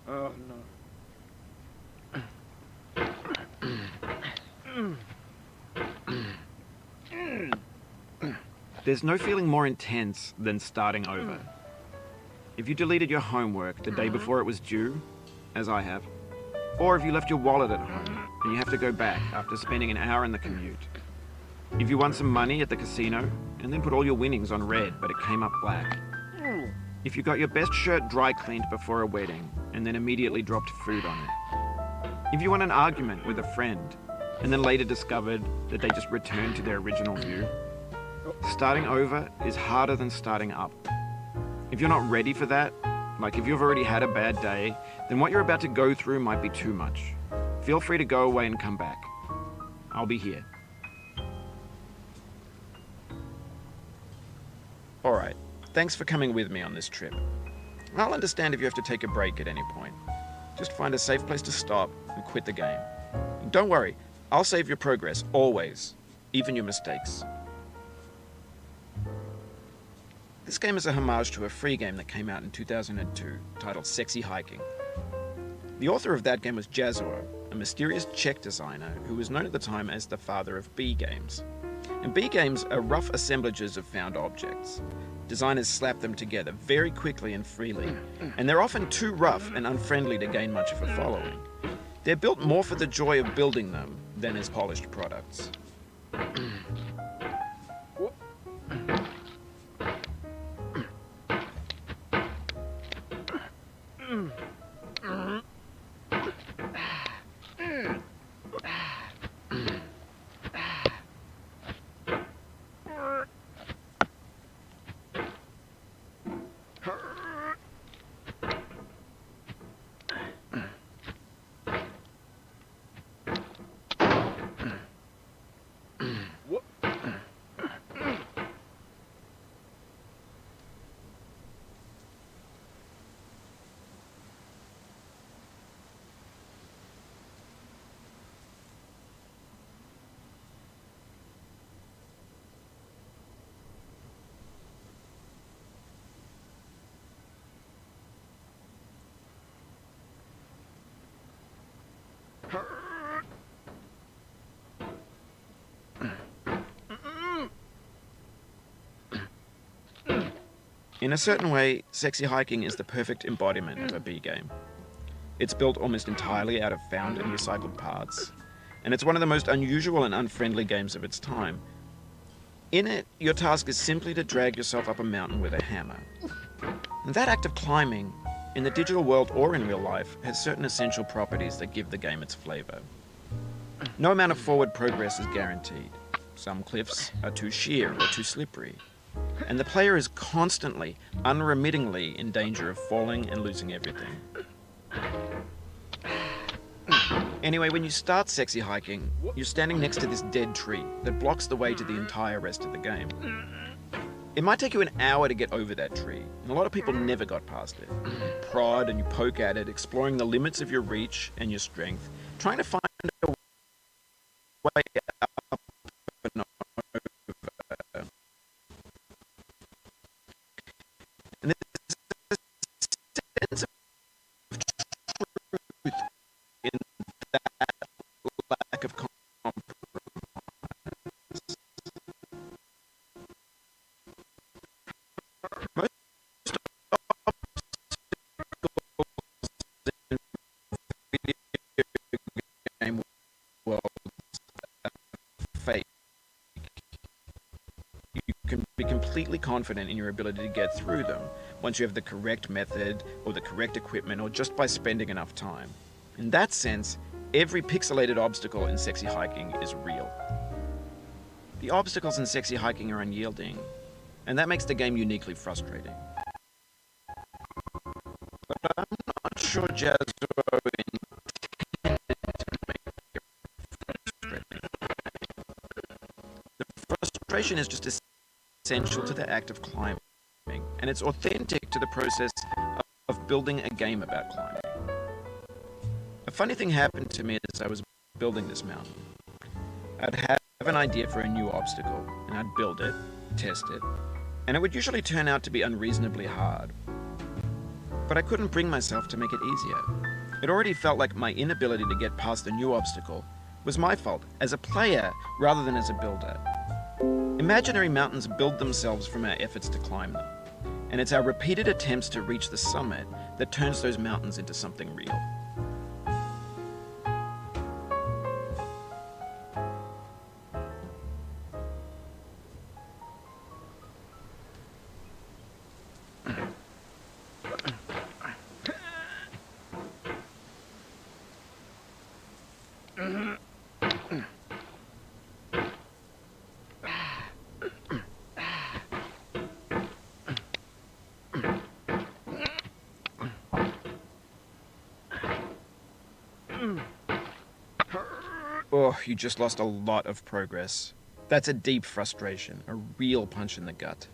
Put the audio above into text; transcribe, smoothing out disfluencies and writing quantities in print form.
Oh no. There's no feeling more intense than starting over. If you deleted your homework the day before it was due, as I have, or if you left your wallet at home and you have to go back after spending an hour in the commute. If you won some money at the casino and then put all your winnings on red but it came up black. If you got your best shirt dry cleaned before a wedding and then immediately dropped food on it. If you won an argument with a friend and then later discovered that they just returned to their original view. Starting over is harder than starting up. If you're not ready for that, like if you've already had a bad day, then what you're about to go through might be too much. Feel free to go away and come back. I'll be here. Alright, thanks for coming with me on this trip. I'll understand if you have to take a break at any point. Just find a safe place to stop and quit the game. And don't worry, I'll save your progress, always, even your mistakes. This game is a homage to a free game that came out in 2002, titled Sexy Hiking. The author of that game was Jazuo, a mysterious Czech designer who was known at the time as the father of B games. And B games are rough assemblages of found objects. Designers slap them together very quickly and freely, and they're often too rough and unfriendly to gain much of a following. They're built more for the joy of building them than as polished products. In a certain way, Sexy Hiking is the perfect embodiment of a B game. It's built almost entirely out of found and recycled parts, and it's one of the most unusual and unfriendly games of its time. In it, your task is simply to drag yourself up a mountain with a hammer. And that act of climbing, in the digital world or in real life, has certain essential properties that give the game its flavor. No amount of forward progress is guaranteed. Some cliffs are too sheer or too slippery. And the player is constantly, unremittingly in danger of falling and losing everything. Anyway, when you start Sexy Hiking, you're standing next to this dead tree that blocks the way to the entire rest of the game. It might take you an hour to get over that tree, and a lot of people never got past it. You prod and you poke at it, exploring the limits of your reach and your strength, trying to find a way up and over. And there's a sense of truth in that lack of compromise. Most obstacles in video game worlds are fake. You can be completely confident in your ability to get through them once you have the correct method or the correct equipment or just by spending enough time. In that sense, every pixelated obstacle in Sexy Hiking is real. The obstacles in Sexy Hiking are unyielding, and that makes the game uniquely frustrating. But I'm not sure Jazuo frustration is just essential to the act of climbing, and it's authentic to the process of building a game about climbing. A funny thing happened to me as I was building this mountain. I'd have an idea for a new obstacle, and I'd build it, test it, and it would usually turn out to be unreasonably hard. But I couldn't bring myself to make it easier. It already felt like my inability to get past the new obstacle was my fault as a player rather than as a builder. Imaginary mountains build themselves from our efforts to climb them, and it's our repeated attempts to reach the summit that turns those mountains into something real. Oh, you just lost a lot of progress. That's a deep frustration, a real punch in the gut.